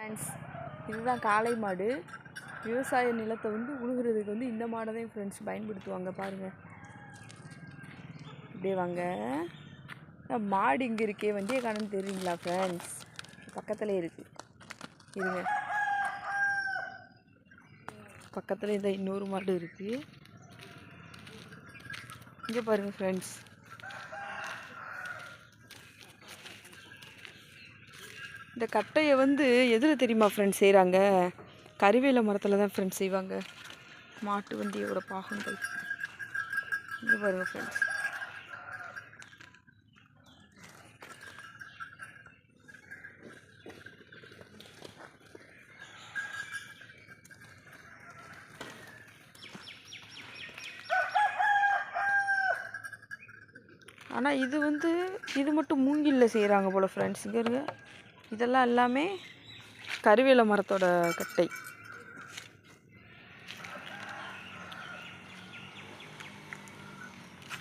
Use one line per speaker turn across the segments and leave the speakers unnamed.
Friends, இதுதான் காளை மாடு. விவசாய நிலத்தை உழுகிறதுக்கு இந்த மாடை தான் ஃப்ரெண்ட்ஸ் பயன்படுத்துவாங்க. பாருங்கள், இப்படியே வாங்க. மாடு இங்கே இருக்கே, வண்டியை காணுன்னு தெரியுங்களா ஃப்ரெண்ட்ஸ்? பக்கத்துலேயே இருக்குது, இருங்க. பக்கத்தில் இந்த இன்னொரு மாடு இருக்குது. இங்கே பாருங்கள் ஃப்ரெண்ட்ஸ், இந்த கட்டையை எதில் தெரியுமா ஃப்ரெண்ட்ஸ் செய்கிறாங்க? கருவேல மரத்தில் தான் ஃப்ரெண்ட்ஸ் செய்வாங்க. மாட்டு வண்டியோட பாகங்கள் இங்கே பாருங்கள் ஃப்ரெண்ட்ஸ். ஆனால் இது மட்டும் மூங்கிலில் செய்கிறாங்க போல் ஃப்ரெண்ட்ஸ். இங்கே இருங்க, இதெல்லாம் எல்லாமே கருவேல மரத்தோட கட்டை.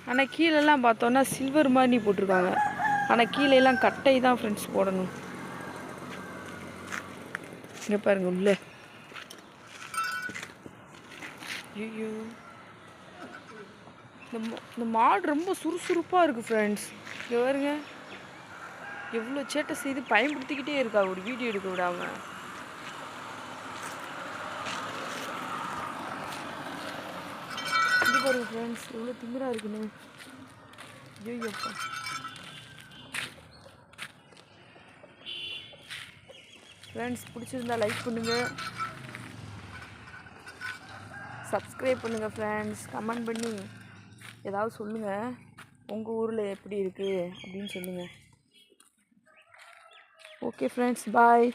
ஆனால் கீழெல்லாம் பார்த்தோன்னா சில்வர் மாதிரி போட்டிருக்காங்க. ஆனால் கீழெல்லாம் கட்டை தான் ஃப்ரெண்ட்ஸ் போடணும். இங்கே பாருங்க உள்ள. ஐயோ, இந்த மாடு ரொம்ப சுறுசுறுப்பாக இருக்குது ஃப்ரெண்ட்ஸ். இங்கே பாருங்க, எவ்வளோ சேட்டை செய்து பயன்படுத்திக்கிட்டே இருக்கா ஒரு வீடியோ எடுக்க விடாமல். இது பாருங்க ஃப்ரெண்ட்ஸ், எவ்வளோ திமிராக இருக்குன்னு. ஐயோப்பா. ஃப்ரெண்ட்ஸ், பிடிச்சிருந்தா லைக் பண்ணுங்கள், சப்ஸ்கிரைப் பண்ணுங்கள் ஃப்ரெண்ட்ஸ். கமெண்ட் பண்ணி ஏதாவது சொல்லுங்கள், உங்கள் ஊரில் எப்படி இருக்குது அப்படின்னு சொல்லுங்கள். ஓகே ஃப்ரெண்ட்ஸ், பாய்.